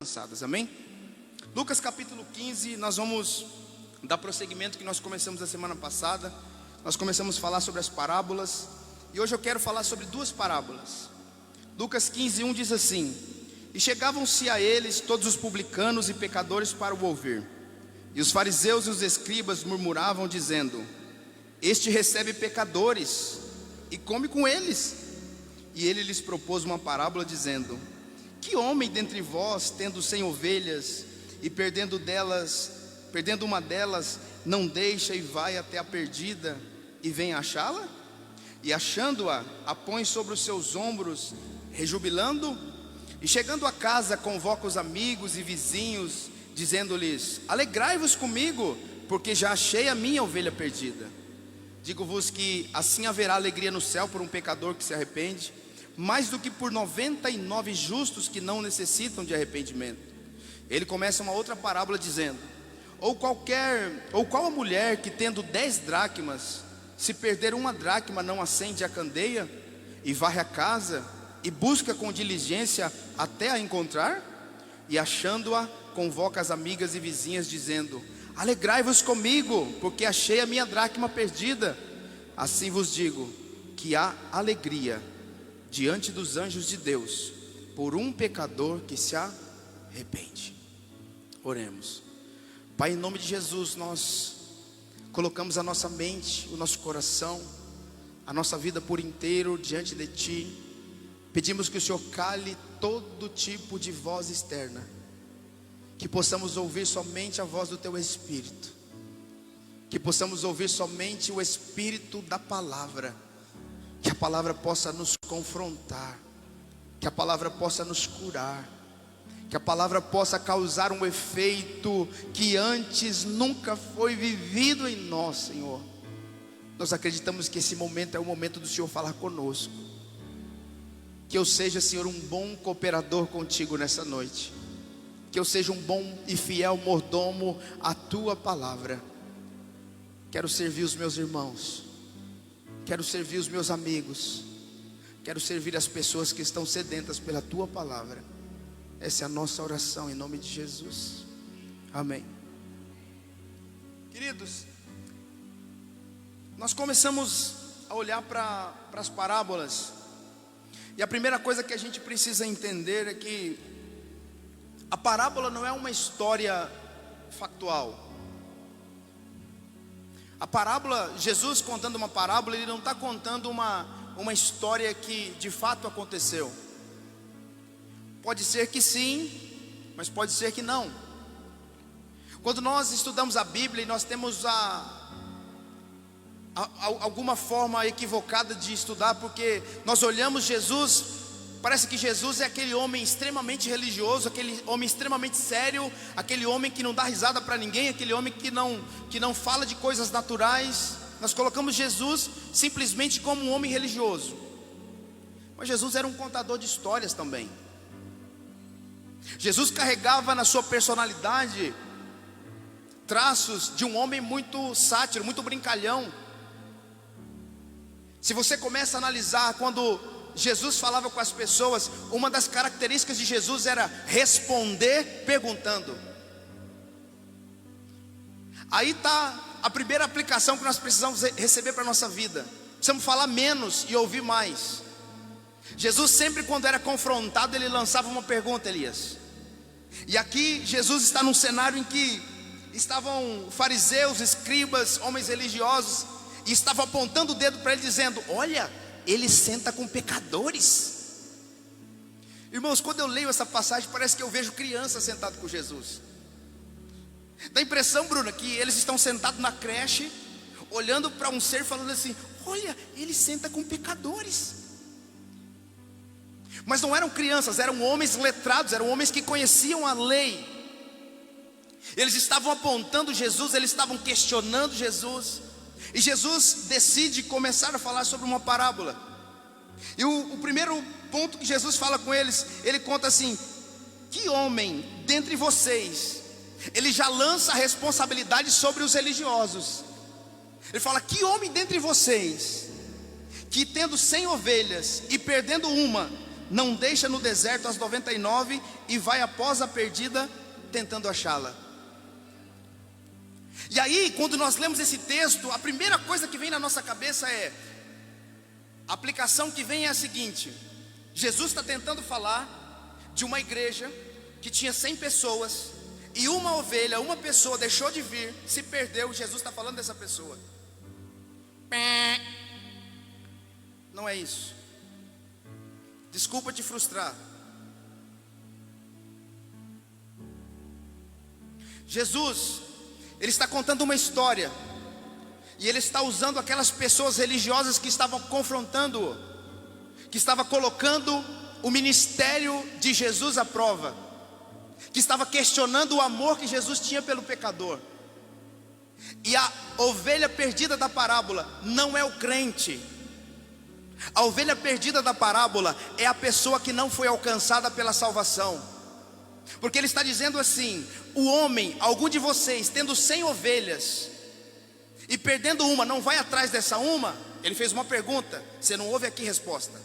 Cansadas, amém? Lucas capítulo 15, nós vamos dar prosseguimento que nós começamos a semana passada. Nós começamos a falar sobre as parábolas e hoje eu quero falar sobre duas parábolas. Lucas 15, 1 diz assim: E chegavam-se a eles todos os publicanos e pecadores para o ouvir. E os fariseus e os escribas murmuravam dizendo: Este recebe pecadores e come com eles. E ele lhes propôs uma parábola dizendo: Que homem dentre vós, tendo 100 ovelhas e perdendo uma delas, não deixa e vai até a perdida e vem achá-la? E achando-a, a põe sobre os seus ombros, rejubilando, e chegando a casa convoca os amigos e vizinhos, dizendo-lhes: Alegrai-vos comigo, porque já achei a minha ovelha perdida. Digo-vos que assim haverá alegria no céu por um pecador que se arrepende, mais do que por 99 justos que não necessitam de arrependimento. Ele começa uma outra parábola dizendo: Ou qual a mulher que tendo 10 dracmas, se perder uma dracma, não acende a candeia e varre a casa e busca com diligência até a encontrar? E achando-a, convoca as amigas e vizinhas dizendo: Alegrai-vos comigo, porque achei a minha dracma perdida. Assim vos digo que há alegria diante dos anjos de Deus por um pecador que se arrepende. Oremos. Pai, em nome de Jesus, nós colocamos a nossa mente, o nosso coração, a nossa vida por inteiro diante de Ti. Pedimos que o Senhor cale todo tipo de voz externa, que possamos ouvir somente a voz do Teu Espírito, que possamos ouvir somente o Espírito da palavra, que a palavra possa nos confrontar, que a palavra possa nos curar, que a palavra possa causar um efeito que antes nunca foi vivido em nós, Senhor. Nós acreditamos que esse momento é o momento do Senhor falar conosco. Que eu seja, Senhor, um bom cooperador contigo nessa noite, que eu seja um bom e fiel mordomo à Tua palavra. Quero servir os meus irmãos, quero servir os meus amigos, quero servir as pessoas que estão sedentas pela Tua palavra. Essa é a nossa oração em nome de Jesus, amém. Queridos, nós começamos a olhar para as parábolas, e a primeira coisa que a gente precisa entender é que a parábola não é uma história factual. A parábola, Jesus contando uma parábola, Ele não está contando uma história que de fato aconteceu. Pode ser que sim, mas pode ser que não. Quando nós estudamos a Bíblia e nós temos alguma forma equivocada de estudar, porque nós olhamos Jesus, parece que Jesus é aquele homem extremamente religioso, aquele homem extremamente sério, aquele homem que não dá risada para ninguém, aquele homem que não fala de coisas naturais. Nós colocamos Jesus simplesmente como um homem religioso, mas Jesus era um contador de histórias também. Jesus carregava na sua personalidade traços de um homem muito sátiro, muito brincalhão. Se você começa a analisar, quando Jesus falava com as pessoas, uma das características de Jesus era responder perguntando. Aí está a primeira aplicação que nós precisamos receber para a nossa vida. Precisamos falar menos e ouvir mais. Jesus sempre, quando era confrontado, Ele lançava uma pergunta, Elias. E aqui Jesus está num cenário em que estavam fariseus, escribas, homens religiosos, e estavam apontando o dedo para Ele dizendo: Olha, Ele senta com pecadores. Irmãos, quando eu leio essa passagem, parece que eu vejo crianças sentadas com Jesus. Dá a impressão, Bruna, que eles estão sentados na creche, olhando para um ser falando assim: Olha, Ele senta com pecadores. Mas não eram crianças, eram homens letrados, eram homens que conheciam a lei. Eles estavam apontando Jesus, eles estavam questionando Jesus. E Jesus decide começar a falar sobre uma parábola. E o primeiro ponto que Jesus fala com eles, Ele conta assim: Que homem dentre vocês, Ele já lança a responsabilidade sobre os religiosos. Ele fala: Que homem dentre vocês, que tendo 100 ovelhas e perdendo uma, não deixa no deserto as 99 e vai após a perdida tentando achá-la. E aí, quando nós lemos esse texto, a primeira coisa que vem na nossa cabeça é, a aplicação que vem é a seguinte: Jesus está tentando falar de uma igreja que tinha 100 pessoas, e uma ovelha, uma pessoa deixou de vir, se perdeu. Jesus está falando dessa pessoa. Não é isso. Desculpa te frustrar. Jesus, ele está contando uma história, e ele está usando aquelas pessoas religiosas que estavam confrontando-o, que estava colocando o ministério de Jesus à prova, que estava questionando o amor que Jesus tinha pelo pecador. E a ovelha perdida da parábola não é o crente. A ovelha perdida da parábola é a pessoa que não foi alcançada pela salvação. Porque ele está dizendo assim: o homem, algum de vocês, tendo 100 ovelhas e perdendo uma, não vai atrás dessa uma? Ele fez uma pergunta, você não ouve aqui resposta.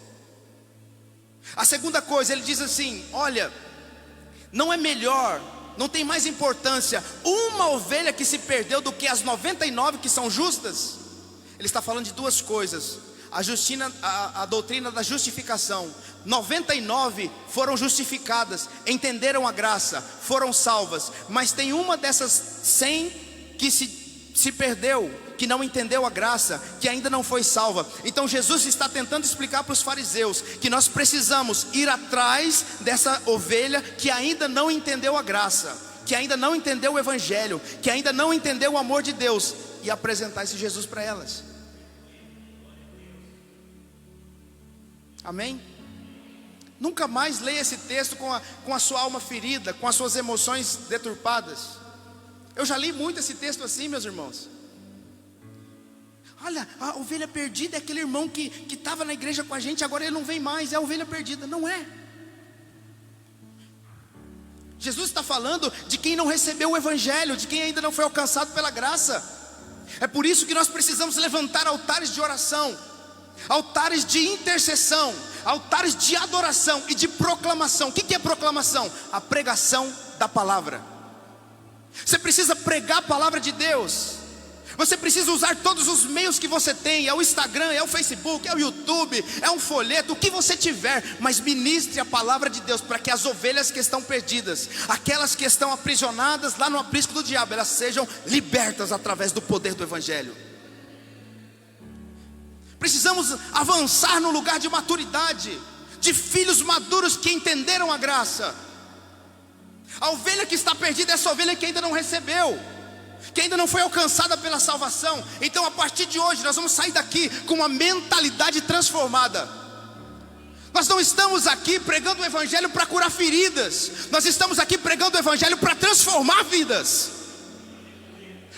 A segunda coisa, ele diz assim: olha, não é melhor, não tem mais importância uma ovelha que se perdeu do que as 99 que são justas? Ele está falando de duas coisas: a doutrina da justificação. 99 foram justificadas, entenderam a graça, foram salvas, mas tem uma dessas 100 que se perdeu, que não entendeu a graça, que ainda não foi salva. Então Jesus está tentando explicar para os fariseus que nós precisamos ir atrás dessa ovelha que ainda não entendeu a graça, que ainda não entendeu o evangelho, que ainda não entendeu o amor de Deus, e apresentar esse Jesus para elas. Amém? Nunca mais leia esse texto com a sua alma ferida, com as suas emoções deturpadas. Eu já li muito esse texto assim, meus irmãos. Olha, a ovelha perdida é aquele irmão que estava na igreja com a gente, agora ele não vem mais, é a ovelha perdida. Não é. Jesus está falando de quem não recebeu o evangelho, de quem ainda não foi alcançado pela graça. É por isso que nós precisamos levantar altares de oração, altares de intercessão, altares de adoração e de proclamação. O que é proclamação? A pregação da palavra. Você precisa pregar a palavra de Deus. Você precisa usar todos os meios que você tem. É o Instagram, é o Facebook, é o YouTube, é um folheto, o que você tiver, mas ministre a palavra de Deus, para que as ovelhas que estão perdidas, aquelas que estão aprisionadas lá no aprisco do diabo, elas sejam libertas através do poder do evangelho. Precisamos avançar no lugar de maturidade, de filhos maduros que entenderam a graça. A ovelha que está perdida é essa ovelha que ainda não recebeu, que ainda não foi alcançada pela salvação. Então a partir de hoje nós vamos sair daqui com uma mentalidade transformada. Nós não estamos aqui pregando o evangelho para curar feridas, nós estamos aqui pregando o evangelho para transformar vidas.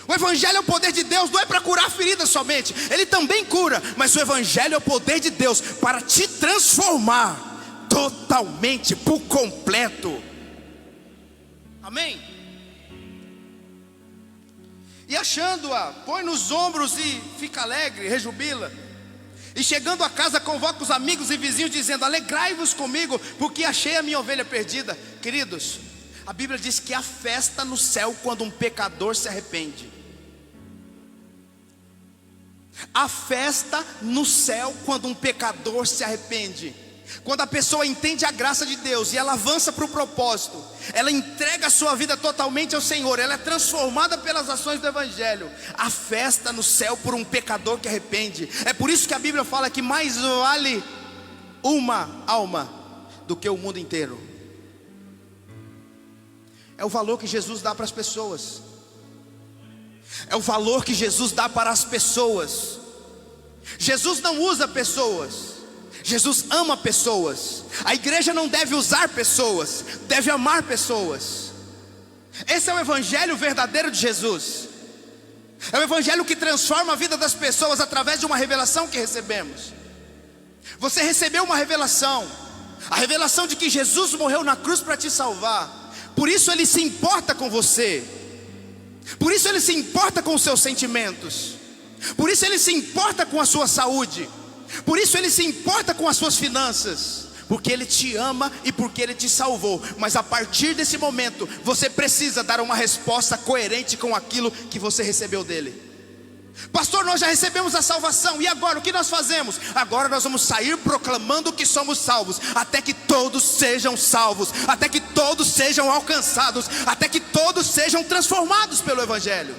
O evangelho é o poder de Deus, não é para curar feridas somente, ele também cura, mas o evangelho é o poder de Deus para te transformar totalmente, por completo. Amém? E achando-a, põe nos ombros e fica alegre, rejubila. E chegando a casa, convoca os amigos e vizinhos, dizendo: alegrai-vos comigo, porque achei a minha ovelha perdida. Queridos, a Bíblia diz que há festa no céu quando um pecador se arrepende. Há festa no céu quando um pecador se arrepende. Quando a pessoa entende a graça de Deus e ela avança para o propósito, ela entrega a sua vida totalmente ao Senhor, ela é transformada pelas ações do evangelho. Há festa no céu por um pecador que arrepende. É por isso que a Bíblia fala que mais vale uma alma do que o mundo inteiro. É o valor que Jesus dá para as pessoas. É o valor que Jesus dá para as pessoas. Jesus não usa pessoas, Jesus ama pessoas. A igreja não deve usar pessoas, deve amar pessoas. Esse é o evangelho verdadeiro de Jesus. É o evangelho que transforma a vida das pessoas através de uma revelação que recebemos. Você recebeu uma revelação, a revelação de que Jesus morreu na cruz para te salvar. Por isso ele se importa com você, por isso ele se importa com os seus sentimentos, por isso ele se importa com a sua saúde, por isso ele se importa com as suas finanças, porque Ele te ama e porque Ele te salvou. Mas a partir desse momento, você precisa dar uma resposta coerente com aquilo que você recebeu dEle. Pastor, nós já recebemos a salvação, e agora o que nós fazemos? Agora nós vamos sair proclamando que somos salvos, até que todos sejam salvos, até que todos sejam alcançados, até que todos sejam transformados pelo Evangelho.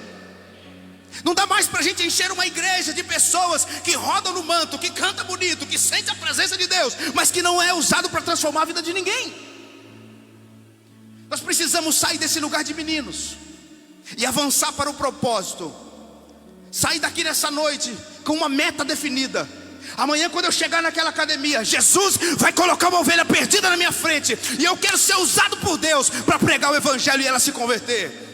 Não dá mais para a gente encher uma igreja de pessoas que rodam no manto, que canta bonito, que sente a presença de Deus, mas que não é usado para transformar a vida de ninguém. Nós precisamos sair desse lugar de meninos e avançar para o propósito. Sair daqui nessa noite com uma meta definida. Amanhã, quando eu chegar naquela academia, Jesus vai colocar uma ovelha perdida na minha frente, e eu quero ser usado por Deus para pregar o Evangelho e ela se converter.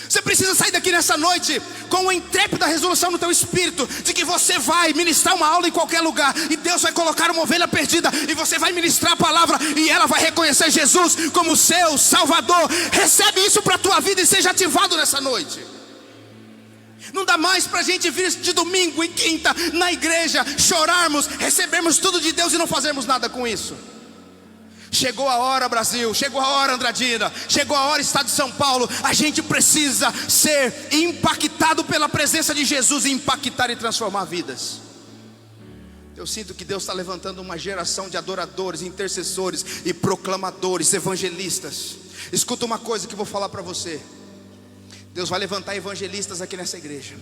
Você precisa sair daqui nessa noite com uma intrépida resolução no teu espírito, de que você vai ministrar uma aula em qualquer lugar, e Deus vai colocar uma ovelha perdida, e você vai ministrar a palavra, e ela vai reconhecer Jesus como seu Salvador. Recebe isso para a tua vida e seja ativado nessa noite. Não dá mais para a gente vir de domingo e quinta na igreja, chorarmos, recebermos tudo de Deus e não fazermos nada com isso. Chegou a hora, Brasil, chegou a hora, Andradina, chegou a hora, Estado de São Paulo. A gente precisa ser impactado pela presença de Jesus e impactar e transformar vidas. Eu sinto que Deus está levantando uma geração de adoradores, intercessores e proclamadores, evangelistas. Escuta uma coisa que eu vou falar para você. Deus vai levantar evangelistas aqui nessa igreja.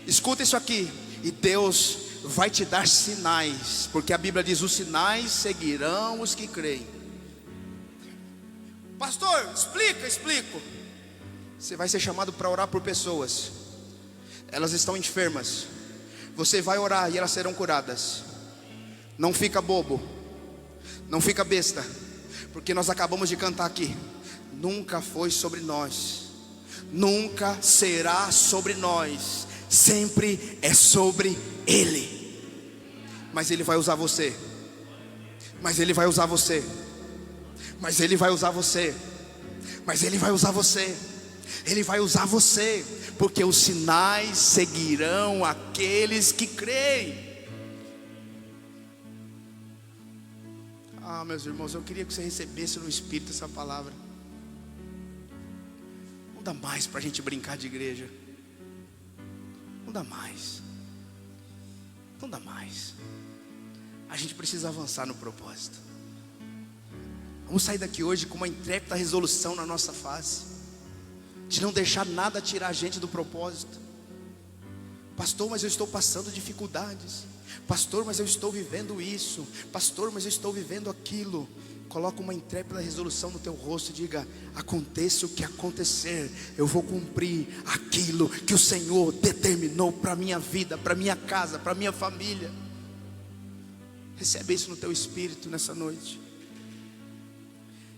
Escuta isso aqui. E Deus vai te dar sinais, porque a Bíblia diz: os sinais seguirão os que creem. Pastor, explico. Você vai ser chamado para orar por pessoas. Elas estão enfermas. Você vai orar e elas serão curadas. Não fica bobo, não fica besta, porque nós acabamos de cantar aqui: nunca foi sobre nós, nunca será sobre nós, sempre é sobre Ele. Mas Ele vai usar você. Mas Ele vai usar você. Mas Ele vai usar você. Mas Ele vai usar você. Ele vai usar você, porque os sinais seguirão aqueles que creem. Ah, meus irmãos, eu queria que você recebesse no Espírito essa palavra. Não dá mais para a gente brincar de igreja. Não dá mais. Não dá mais. A gente precisa avançar no propósito. Vamos sair daqui hoje com uma intrépida resolução na nossa face, de não deixar nada tirar a gente do propósito. Pastor, mas eu estou passando dificuldades. Pastor, mas eu estou vivendo isso. Pastor, mas eu estou vivendo aquilo. Coloca uma intrépida resolução no teu rosto e diga: aconteça o que acontecer, eu vou cumprir aquilo que o Senhor determinou para a minha vida, para a minha casa, para a minha família. Recebe isso no teu espírito nessa noite.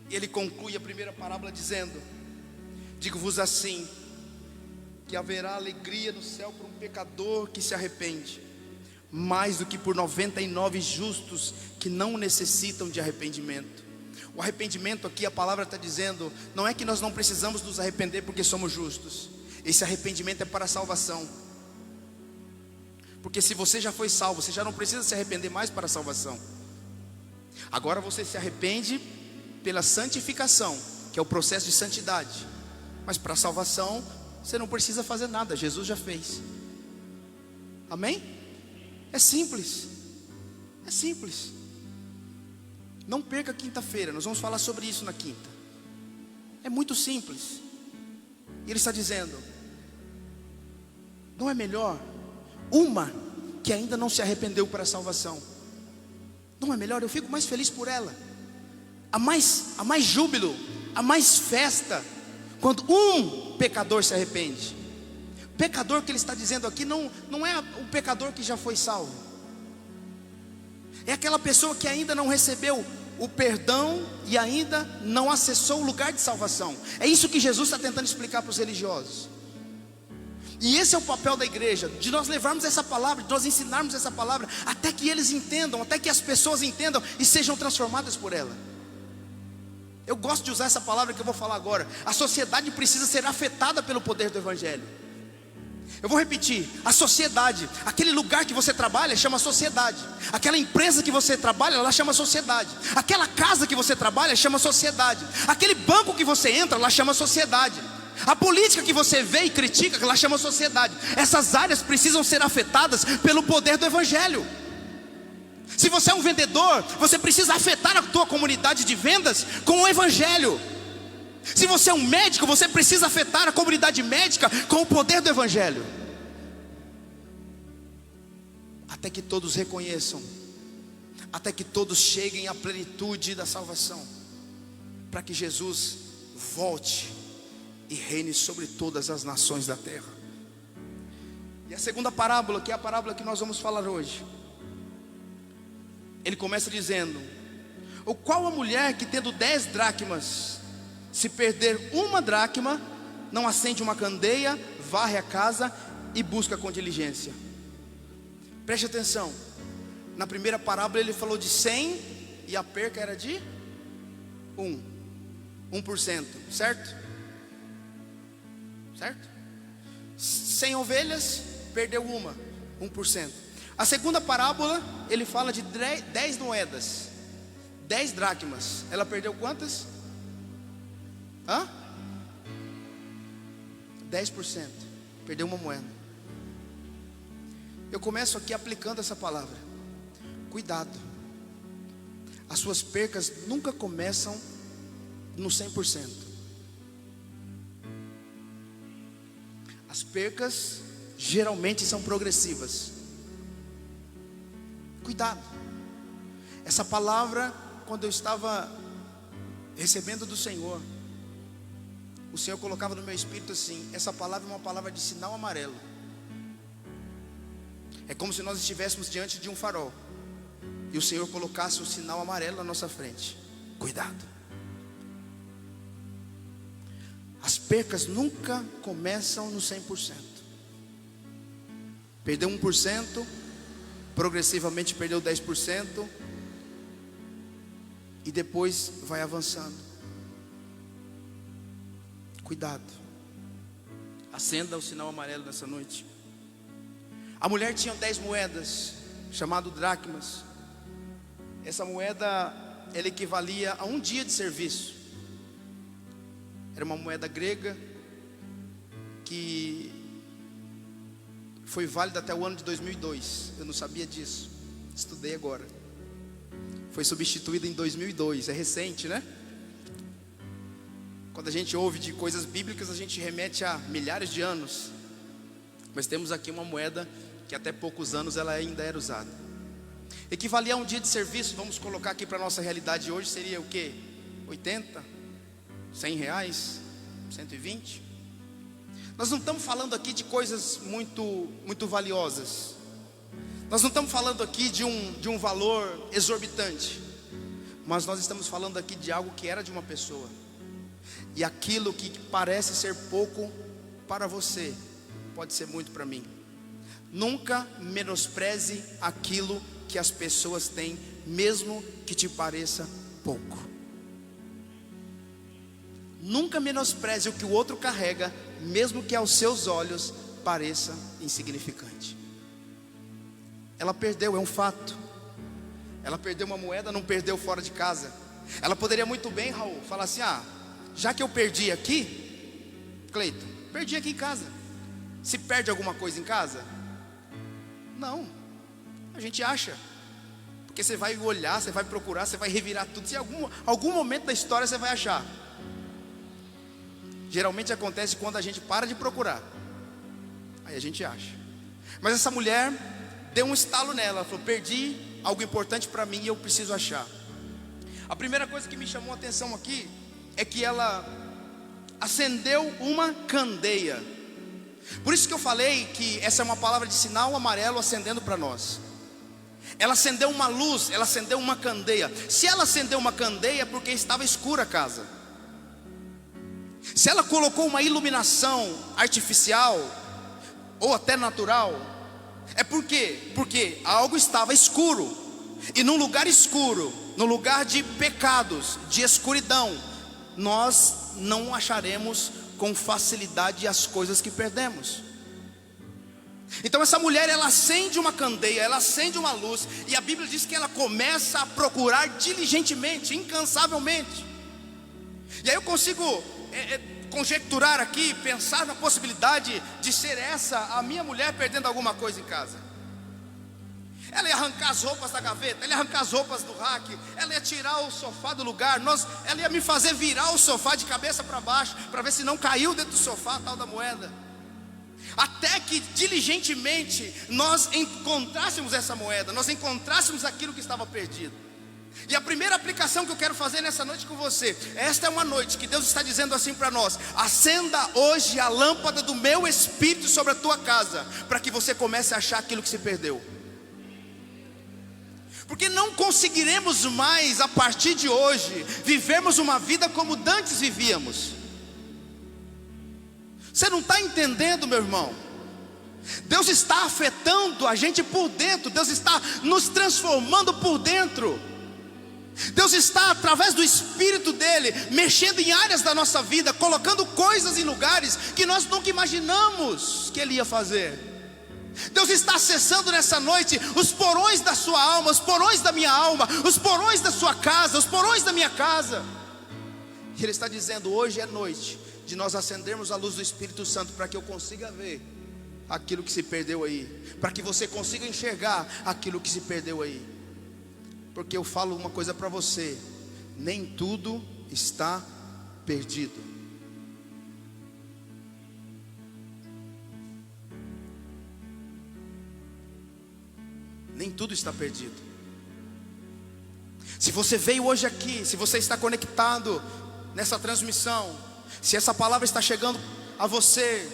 E ele conclui a primeira parábola dizendo: digo-vos assim, que haverá alegria no céu por um pecador que se arrepende, mais do que por 99 justos que não necessitam de arrependimento. O arrependimento aqui, a palavra está dizendo, não é que nós não precisamos nos arrepender porque somos justos. Esse arrependimento é para a salvação. Porque se você já foi salvo, você já não precisa se arrepender mais para a salvação. Agora você se arrepende pela santificação, que é o processo de santidade. Mas para a salvação, você não precisa fazer nada, Jesus já fez. Amém? É simples. É simples. Não perca quinta-feira, nós vamos falar sobre isso na quinta. É muito simples. E ele está dizendo: não é melhor uma que ainda não se arrependeu para a salvação? Não é melhor? Eu fico mais feliz por ela. Há mais júbilo, há mais festa quando um pecador se arrepende. Pecador que ele está dizendo aqui não é o pecador que já foi salvo. É aquela pessoa que ainda não recebeu o perdão e ainda não acessou o lugar de salvação. É isso que Jesus está tentando explicar para os religiosos. E esse é o papel da igreja, de nós levarmos essa palavra, de nós ensinarmos essa palavra, até que eles entendam, até que as pessoas entendam e sejam transformadas por ela. Eu gosto de usar essa palavra que eu vou falar agora. A sociedade precisa ser afetada pelo poder do Evangelho. Eu vou repetir, a sociedade, aquele lugar que você trabalha chama sociedade. Aquela empresa que você trabalha, ela chama sociedade. Aquela casa que você trabalha chama sociedade. Aquele banco que você entra, ela chama sociedade. A política que você vê e critica, ela chama sociedade. Essas áreas precisam ser afetadas pelo poder do Evangelho. Se você é um vendedor, você precisa afetar a tua comunidade de vendas com o Evangelho. Se você é um médico, você precisa afetar a comunidade médica com o poder do Evangelho. Até que todos reconheçam, até que todos cheguem à plenitude da salvação, para que Jesus volte e reine sobre todas as nações da terra. E a segunda parábola, que é a parábola que nós vamos falar hoje, ele começa dizendo: ou qual a mulher que tendo 10 dracmas, se perder uma dracma, não acende uma candeia, varre a casa e busca com diligência? Preste atenção, na primeira parábola ele falou de 100 e a perca era de 1%, certo? Certo? 100 ovelhas, perdeu 1%. A segunda parábola, ele fala de 10 moedas, 10 dracmas. Ela perdeu quantas? 10%. Perdeu uma moeda. Eu começo aqui aplicando essa palavra. Cuidado. As suas percas nunca começam no 100%. As percas geralmente são progressivas. Cuidado. Essa palavra, quando eu estava recebendo do Senhor, o Senhor colocava no meu espírito assim: essa palavra é uma palavra de sinal amarelo. É como se nós estivéssemos diante de um farol e o Senhor colocasse um sinal amarelo na nossa frente. Cuidado. As percas nunca começam no 100%. Perdeu 1%, progressivamente perdeu 10%, e depois vai avançando. Cuidado. Acenda o sinal amarelo nessa noite. A mulher tinha 10 moedas, chamado dracmas. Essa moeda, ela equivalia a um dia de serviço. Era uma moeda grega que foi válida até o ano de 2002. Eu não sabia disso, estudei agora. Foi substituída em 2002, é recente, né? Quando a gente ouve de coisas bíblicas, a gente remete a milhares de anos. Mas temos aqui uma moeda que até poucos anos ela ainda era usada. Equivalia a um dia de serviço. Vamos colocar aqui para a nossa realidade hoje, seria o quê? 80? 100 reais? 120? Nós não estamos falando aqui de coisas muito valiosas. Nós não estamos falando aqui de um valor exorbitante. Mas nós estamos falando aqui de algo que era de uma pessoa. E aquilo que parece ser pouco para você, pode ser muito para mim. Nunca menospreze aquilo que as pessoas têm, mesmo que te pareça pouco. Nunca menospreze o que o outro carrega, mesmo que aos seus olhos pareça insignificante. Ela perdeu, é um fato. Ela perdeu uma moeda, não perdeu fora de casa. Ela poderia muito bem, Raul, falar assim: já que eu perdi aqui, Cleiton, perdi aqui em casa. Se perde alguma coisa em casa? Não, a gente acha. Porque você vai olhar, você vai procurar, você vai revirar tudo. Se em algum momento da história você vai achar. Geralmente acontece quando a gente para de procurar. Aí a gente acha. Mas essa mulher deu um estalo nela. Ela falou: perdi algo importante para mim e eu preciso achar. A primeira coisa que me chamou a atenção aqui é que ela acendeu uma candeia. Por isso que eu falei que essa é uma palavra de sinal amarelo acendendo para nós. Ela acendeu uma luz, ela acendeu uma candeia. Se ela acendeu uma candeia é porque estava escura a casa. Se ela colocou uma iluminação artificial ou até natural, é porque algo estava escuro. E num lugar escuro, no lugar de pecados, de escuridão, nós não acharemos com facilidade as coisas que perdemos. Então essa mulher, ela acende uma candeia, ela acende uma luz, e a Bíblia diz que ela começa a procurar diligentemente, incansavelmente. E aí eu consigo conjecturar aqui, pensar na possibilidade de ser essa a minha mulher perdendo alguma coisa em casa. Ela ia arrancar as roupas da gaveta, ela ia arrancar as roupas do rack, ela ia tirar o sofá do lugar, ela ia me fazer virar o sofá de cabeça para baixo, para ver se não caiu dentro do sofá a tal da moeda. Até que diligentemente nós encontrássemos essa moeda, nós encontrássemos aquilo que estava perdido. E a primeira aplicação que eu quero fazer nessa noite com você, esta é uma noite que Deus está dizendo assim para nós: acenda hoje a lâmpada do meu Espírito sobre a tua casa, para que você comece a achar aquilo que se perdeu. Porque não conseguiremos mais, a partir de hoje, vivermos uma vida como dantes vivíamos. Você não está entendendo, meu irmão? Deus está afetando a gente por dentro, Deus está nos transformando por dentro. Deus está, através do Espírito dele, mexendo em áreas da nossa vida, colocando coisas em lugares que nós nunca imaginamos que ele ia fazer. Deus está acessando nessa noite os porões da sua alma, os porões da minha alma, os porões da sua casa, os porões da minha casa. E ele está dizendo: hoje é noite de nós acendermos a luz do Espírito Santo, para que eu consiga ver aquilo que se perdeu aí, para que você consiga enxergar aquilo que se perdeu aí. Porque eu falo uma coisa para você: nem tudo está perdido. Nem tudo está perdido. Se você veio hoje aqui, se você está conectado nessa transmissão, se essa palavra está chegando a você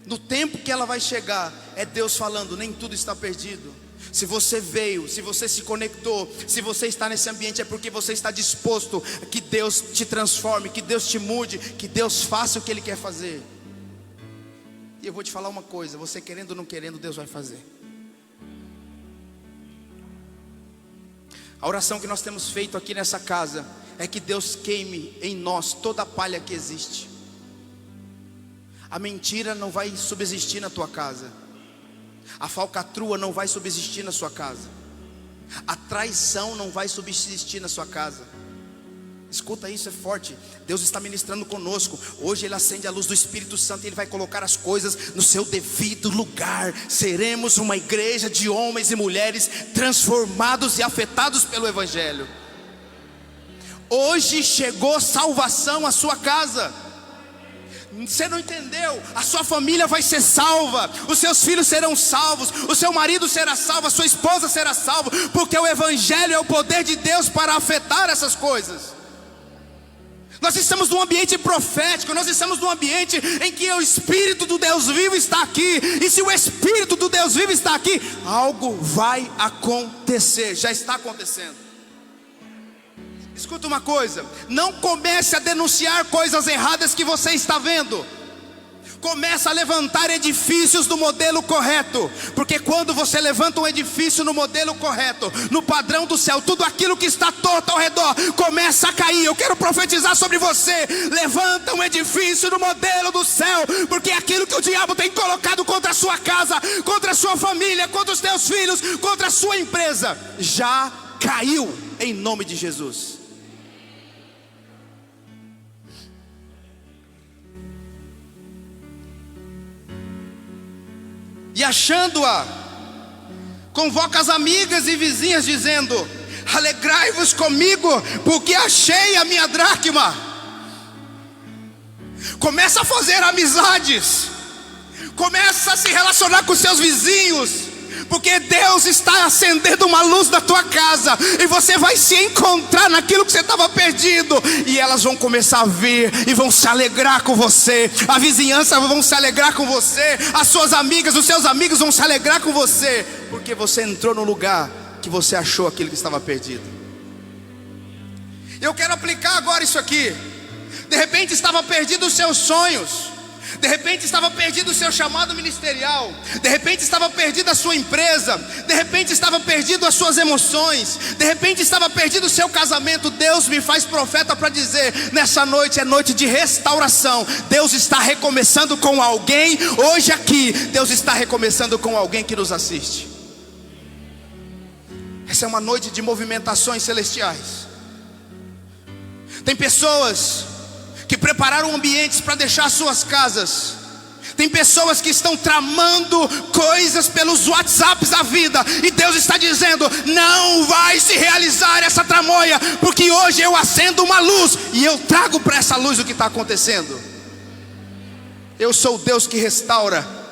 no tempo que ela vai chegar, é Deus falando: nem tudo está perdido. Se você veio, se você se conectou, se você está nesse ambiente, é porque você está disposto que Deus te transforme, que Deus te mude, que Deus faça o que Ele quer fazer. E eu vou te falar uma coisa: você querendo ou não querendo, Deus vai fazer. A oração que nós temos feito aqui nessa casa é que Deus queime em nós toda a palha que existe. A mentira não vai subsistir na tua casa, a falcatrua não vai subsistir na sua casa, a traição não vai subsistir na sua casa. Escuta isso, é forte. Deus está ministrando conosco. Hoje Ele acende a luz do Espírito Santo e Ele vai colocar as coisas no seu devido lugar. Seremos uma igreja de homens e mulheres transformados e afetados pelo Evangelho. Hoje chegou salvação à sua casa. Você não entendeu? A sua família vai ser salva, os seus filhos serão salvos, o seu marido será salvo, a sua esposa será salva, porque o Evangelho é o poder de Deus para afetar essas coisas. Nós estamos num ambiente profético, nós estamos num ambiente em que o Espírito do Deus vivo está aqui. E se o Espírito do Deus vivo está aqui, algo vai acontecer, já está acontecendo. Escuta uma coisa: não comece a denunciar coisas erradas que você está vendo. Começa a levantar edifícios do modelo correto. Porque quando você levanta um edifício no modelo correto, no padrão do céu, tudo aquilo que está torto ao redor começa a cair. Eu quero profetizar sobre você: levanta um edifício no modelo do céu. Porque aquilo que o diabo tem colocado contra a sua casa, contra a sua família, contra os teus filhos, contra a sua empresa, já caiu em nome de Jesus. E achando-a, convoca as amigas e vizinhas, dizendo: alegrai-vos comigo, porque achei a minha dracma. Começa a fazer amizades, começa a se relacionar com seus vizinhos, porque Deus está acendendo uma luz na tua casa, e você vai se encontrar naquilo que você estava perdido, e elas vão começar a vir e vão se alegrar com você. A vizinhança vão se alegrar com você, as suas amigas, os seus amigos vão se alegrar com você, porque você entrou no lugar que você achou aquilo que estava perdido. Eu quero aplicar agora isso aqui. De repente estava perdido os seus sonhos. De repente estava perdido o seu chamado ministerial. De repente estava perdida a sua empresa. De repente estava perdido as suas emoções. De repente estava perdido o seu casamento. Deus me faz profeta para dizer: nessa noite é noite de restauração. Deus está recomeçando com alguém. Hoje aqui, Deus está recomeçando com alguém que nos assiste. Essa é uma noite de movimentações celestiais. Tem pessoas que prepararam ambientes para deixar suas casas. Tem pessoas que estão tramando coisas pelos WhatsApps da vida, e Deus está dizendo: não vai se realizar essa tramóia, porque hoje eu acendo uma luz e eu trago para essa luz o que está acontecendo. Eu sou o Deus que restaura.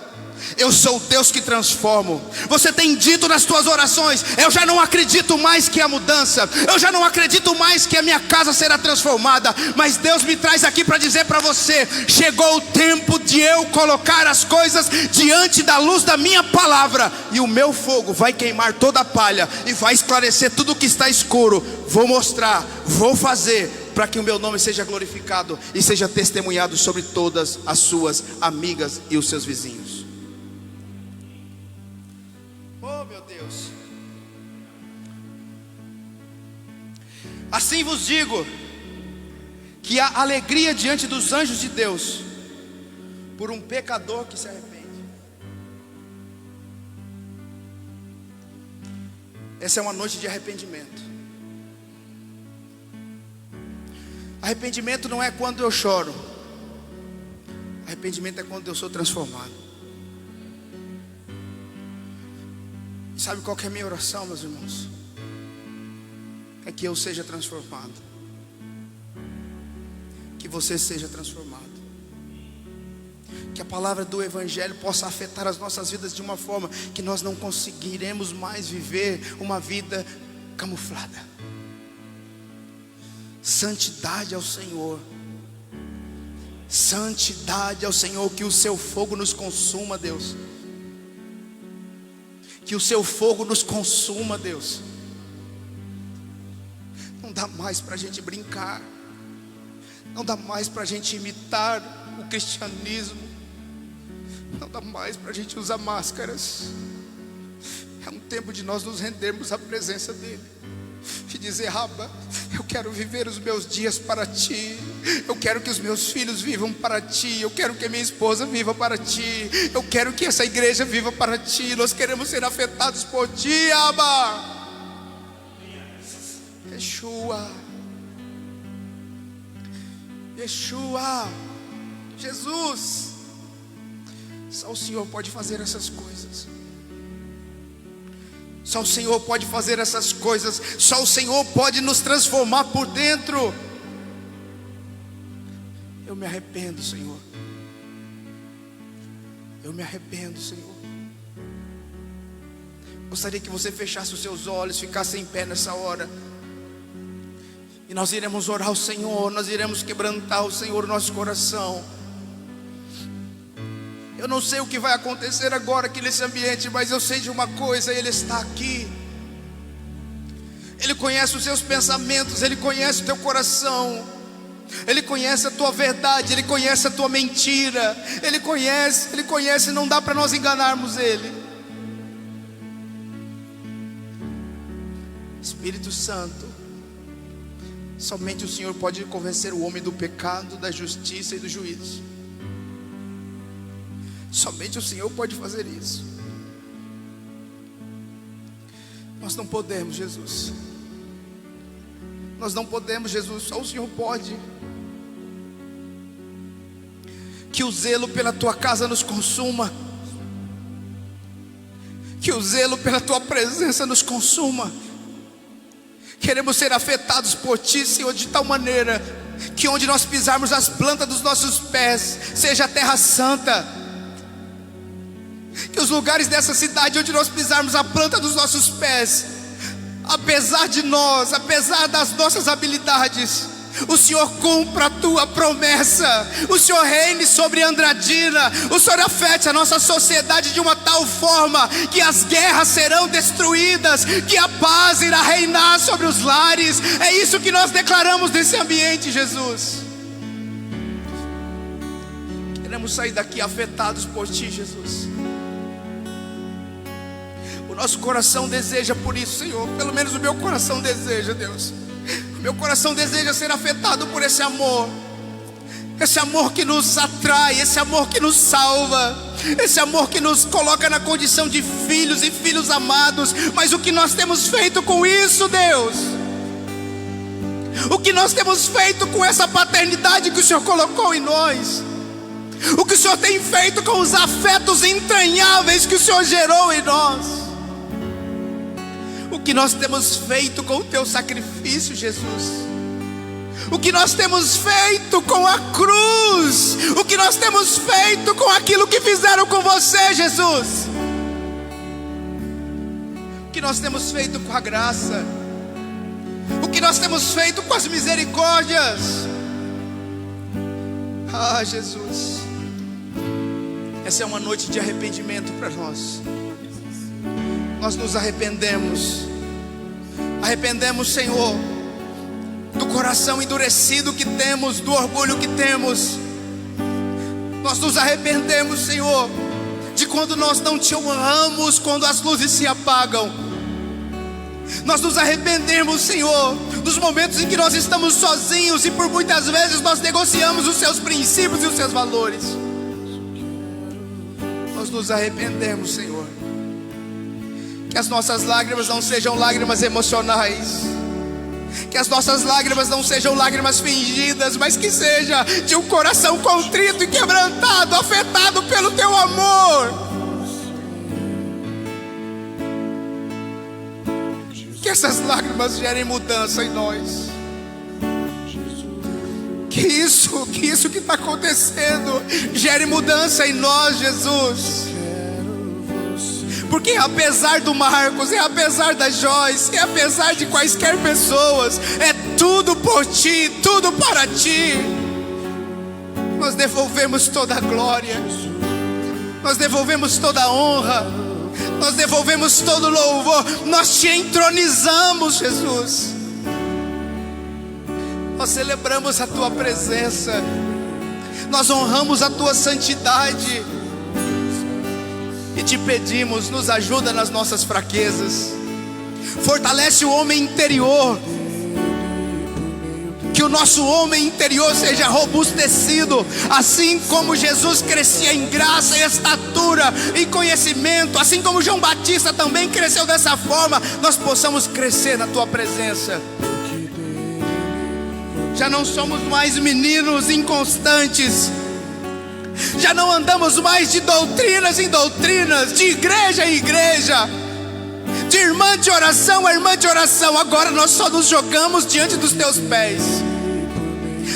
Eu sou o Deus que transformo. Você tem dito nas suas orações: eu já não acredito mais que a mudança, eu já não acredito mais que a minha casa será transformada. Mas Deus me traz aqui para dizer para você: chegou o tempo de eu colocar as coisas diante da luz da minha palavra, e o meu fogo vai queimar toda a palha e vai esclarecer tudo que está escuro. Vou mostrar, vou fazer, para que o meu nome seja glorificado e seja testemunhado sobre todas as suas amigas e os seus vizinhos. Oh, meu Deus. Assim vos digo que há alegria diante dos anjos de Deus por um pecador que se arrepende. Essa é uma noite de arrependimento. Arrependimento não é quando eu choro. Arrependimento é quando eu sou transformado. Sabe qual que é a minha oração, meus irmãos? É que eu seja transformado, que você seja transformado, que a palavra do Evangelho possa afetar as nossas vidas de uma forma que nós não conseguiremos mais viver uma vida camuflada. Santidade ao Senhor. Santidade ao Senhor. Que o seu fogo nos consuma, Deus. Que o seu fogo nos consuma, Deus. Não dá mais para a gente brincar. Não dá mais para a gente imitar o cristianismo. Não dá mais para a gente usar máscaras. É um tempo de nós nos rendermos à presença dEle e dizer: Abba, eu quero viver os meus dias para Ti. Eu quero que os meus filhos vivam para Ti. Eu quero que a minha esposa viva para Ti. Eu quero que essa igreja viva para Ti. Nós queremos ser afetados por Ti, Abba. Yeshua, Yeshua, Jesus. Só o Senhor pode fazer essas coisas. Só o Senhor pode fazer essas coisas. Só o Senhor pode nos transformar por dentro. Eu me arrependo, Senhor. Eu me arrependo, Senhor. Gostaria que você fechasse os seus olhos, ficasse em pé nessa hora. E nós iremos orar ao Senhor. Nós iremos quebrantar o Senhor no nosso coração. Eu não sei o que vai acontecer agora aqui nesse ambiente, mas eu sei de uma coisa: Ele está aqui. Ele conhece os seus pensamentos, Ele conhece o teu coração, Ele conhece a tua verdade, Ele conhece a tua mentira, Ele conhece, não dá para nós enganarmos Ele. Espírito Santo, somente o Senhor pode convencer o homem do pecado, da justiça e do juízo. Somente o Senhor pode fazer isso. Nós não podemos, Jesus. Nós não podemos, Jesus. Só o Senhor pode. Que o zelo pela tua casa nos consuma. Que o zelo pela tua presença nos consuma. Queremos ser afetados por Ti, Senhor, de tal maneira que onde nós pisarmos as plantas dos nossos pés seja a terra santa. Que os lugares dessa cidade onde nós pisarmos a planta dos nossos pés, apesar de nós, apesar das nossas habilidades, o Senhor cumpra a tua promessa. O Senhor reine sobre Andradina. O Senhor afete a nossa sociedade de uma tal forma que as guerras serão destruídas, que a paz irá reinar sobre os lares. É isso que nós declaramos nesse ambiente, Jesus. queremos sair daqui afetados por Ti, Jesus. O nosso coração deseja por isso, Senhor. Pelo menos o meu coração deseja, Deus. O meu coração deseja ser afetado por esse amor. Esse amor que nos atrai, esse amor que nos salva, esse amor que nos coloca na condição de filhos e filhos amados. Mas o que nós temos feito com isso, Deus? O que nós temos feito com essa paternidade que o Senhor colocou em nós? O que o Senhor tem feito com os afetos entranháveis que o Senhor gerou em nós? O que nós temos feito com o Teu sacrifício, Jesus? O que nós temos feito com a cruz? O que nós temos feito com aquilo que fizeram com você, Jesus? O que nós temos feito com a graça? O que nós temos feito com as misericórdias? Ah, Jesus, essa é uma noite de arrependimento para nós. Nós nos arrependemos. Arrependemos, Senhor, do coração endurecido que temos, do orgulho que temos. Nós nos arrependemos, Senhor, de quando nós não Te honramos, quando as luzes se apagam. Nós nos arrependemos, Senhor, dos momentos em que nós estamos sozinhos e por muitas vezes nós negociamos os Seus princípios e os Seus valores. Nós nos arrependemos, Senhor. Que as nossas lágrimas não sejam lágrimas emocionais, que as nossas lágrimas não sejam lágrimas fingidas, mas que seja de um coração contrito e quebrantado, afetado pelo Teu amor. Que essas lágrimas gerem mudança em nós. Que isso que está acontecendo gere mudança em nós, Jesus. Porque apesar do Marcos, apesar da Joyce, apesar de quaisquer pessoas, é tudo por Ti, tudo para Ti. Nós devolvemos toda a glória, nós devolvemos toda a honra, nós devolvemos todo o louvor. Nós Te entronizamos, Jesus. Nós celebramos a Tua presença, nós honramos a Tua santidade. E Te pedimos, nos ajuda nas nossas fraquezas. Fortalece o homem interior. Que o nosso homem interior seja robustecido. Assim como Jesus crescia em graça, em estatura, em conhecimento, assim como João Batista também cresceu dessa forma, nós possamos crescer na Tua presença. Já não somos mais meninos inconstantes. Já não andamos mais de doutrinas em doutrinas, de igreja em igreja, de irmã de oração a irmã de oração. Agora nós só nos jogamos diante dos Teus pés.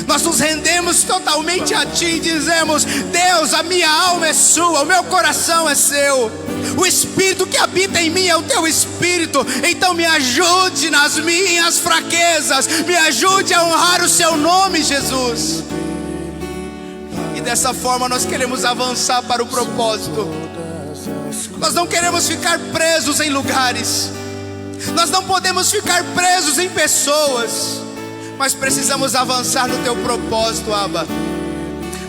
Nós nos rendemos totalmente a Ti e dizemos: Deus, a minha alma é Sua, o meu coração é Seu. O Espírito que habita em mim é o Teu Espírito. Então me ajude nas minhas fraquezas, me ajude a honrar o Seu nome, Jesus. E dessa forma nós queremos avançar para o propósito. Nós não queremos ficar presos em lugares. Nós não podemos ficar presos em pessoas. Mas precisamos avançar no Teu propósito, Abba.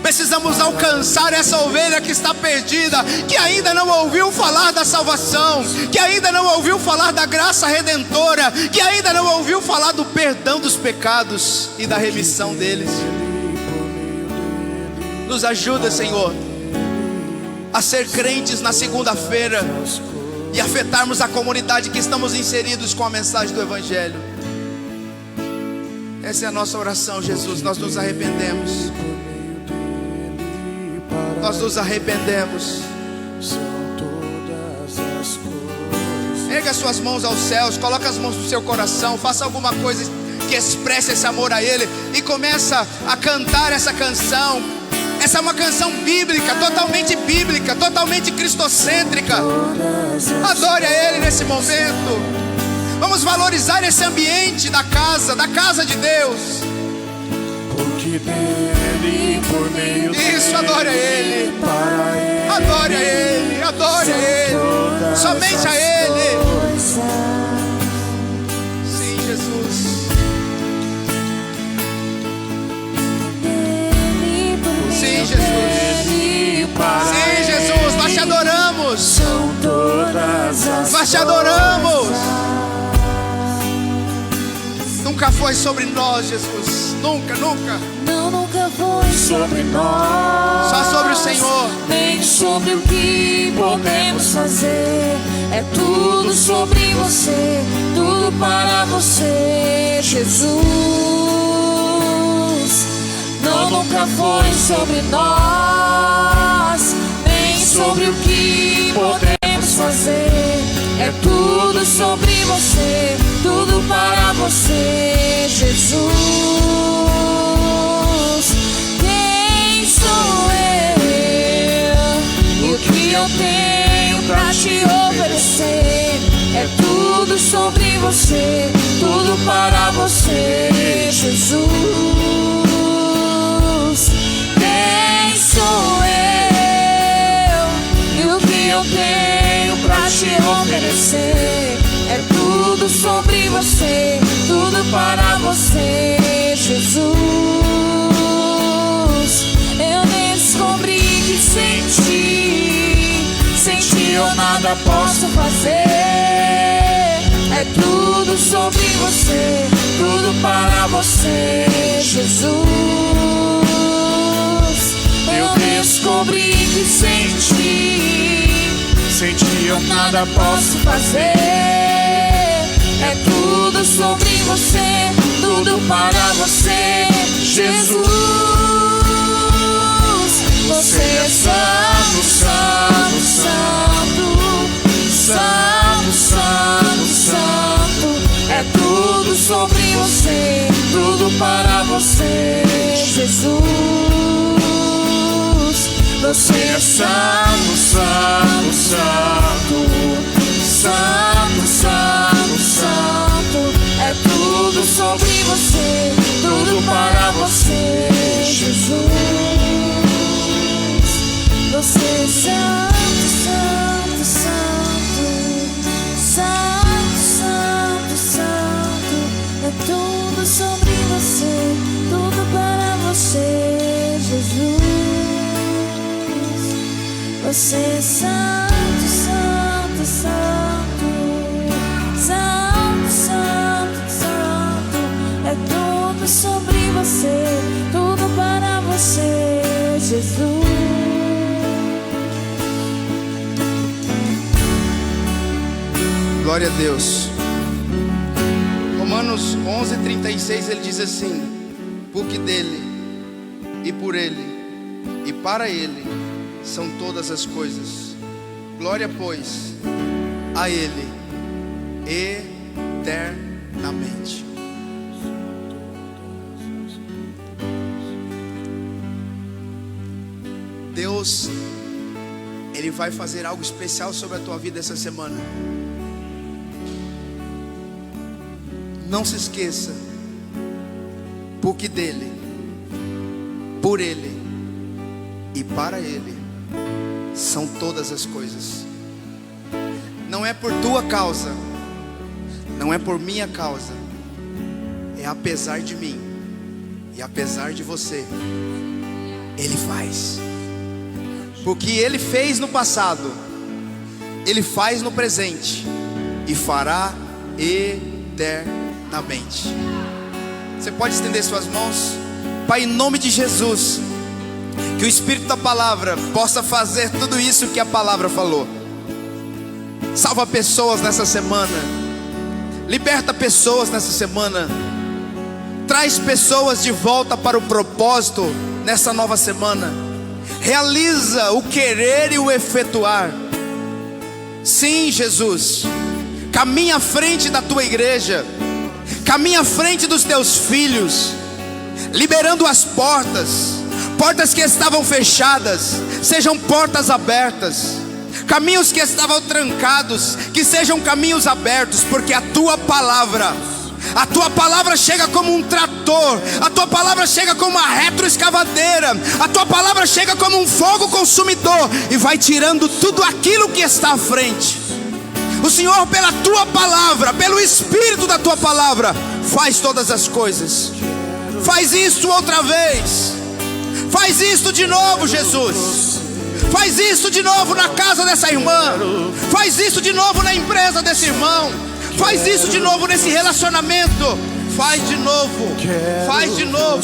Precisamos alcançar essa ovelha que está perdida, que ainda não ouviu falar da salvação, que ainda não ouviu falar da graça redentora, que ainda não ouviu falar do perdão dos pecados e da remissão deles. Nos ajuda, Senhor, a ser crentes na segunda-feira e afetarmos a comunidade que estamos inseridos com a mensagem do Evangelho. Essa é a nossa oração, Jesus. Nós nos arrependemos. Nós nos arrependemos. Erga suas mãos aos céus, coloca as mãos no seu coração, faça alguma coisa que expresse esse amor a Ele e começa a cantar essa canção. Essa é uma canção bíblica, totalmente cristocêntrica. Adore a Ele nesse momento. Vamos valorizar esse ambiente da casa de Deus. Porque dele, por meio isso, adore a Ele. Para Ele, adore a Ele, adore a Ele. Somente a Ele. Sim, Jesus. Sim, Jesus. nós te adoramos. Nunca foi sobre nós, Jesus. Nunca, nunca. Não, nunca foi sobre nós. Só sobre o Senhor. Nem sobre o que podemos fazer. É tudo sobre você, tudo para você, Jesus. Não, nunca foi sobre nós. Nem sobre o que podemos fazer. É tudo sobre você, tudo para você, Jesus. Quem sou eu? E o que eu tenho pra te oferecer? É tudo sobre você, tudo para você, Jesus. Quem sou eu? E o que eu tenho pra te oferecer? É tudo sobre você, tudo para você, Jesus. Eu descobri que sem ti eu nada posso fazer. É tudo sobre você, tudo para você, Jesus. Eu descobri que sem ti eu nada posso fazer. É tudo sobre você, tudo para você, Jesus. Você é santo, santo, santo, santo, santo, santo. É tudo sobre você, tudo para você, Jesus. Você é santo, santo, santo, santo, santo, santo. É tudo sobre você, tudo para você, Jesus. Você é santo, santo, santo, santo, santo, santo. É tudo sobre você, tudo para você, Jesus. Você é santo, santo, santo, santo, santo, santo. É tudo sobre você, tudo para você, Jesus. Glória a Deus. Romanos 11:36 ele diz assim: porque dele e por ele e para ele são todas as coisas. Glória, pois, a ele eternamente. Deus, Ele vai fazer algo especial sobre a tua vida essa semana. Não se esqueça, porque dele, por ele e para ele são todas as coisas. Não é por tua causa, não é por minha causa, é apesar de mim e apesar de você. Ele faz, porque Ele fez no passado, Ele faz no presente e fará eternamente. Você pode estender suas mãos? Pai, em nome de Jesus, que o Espírito da Palavra possa fazer tudo isso que a Palavra falou. Salva pessoas nessa semana, liberta pessoas nessa semana, traz pessoas de volta para o propósito nessa nova semana. Realiza o querer e o efetuar. Sim, Jesus, caminha à frente da tua igreja, caminha à frente dos teus filhos, liberando as portas que estavam fechadas, sejam portas abertas. Caminhos que estavam trancados, que sejam caminhos abertos, porque a tua palavra chega como um trator, a tua palavra chega como uma retroescavadeira, a tua palavra chega como um fogo consumidor e vai tirando tudo aquilo que está à frente. O Senhor, pela tua palavra, pelo Espírito da tua palavra, faz todas as coisas. Faz isso outra vez, faz isso de novo, Jesus. Faz isso de novo na casa dessa irmã. Faz isso de novo na empresa desse irmão. Faz isso de novo nesse relacionamento. Faz de novo. Faz de novo.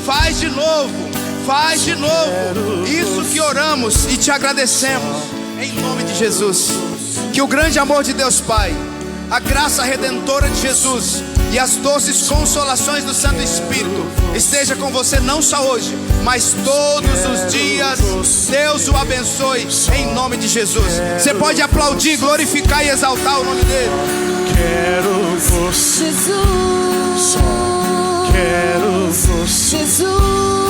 Faz de novo. Faz de novo. Isso que oramos e te agradecemos. Em nome de Jesus. Que o grande amor de Deus Pai, a graça redentora de Jesus e as doces consolações do Santo Espírito esteja com você não só hoje, mas todos os dias. Deus o abençoe em nome de Jesus. Você pode aplaudir, glorificar e exaltar o nome dele. Quero você, Jesus, quero você. Jesus.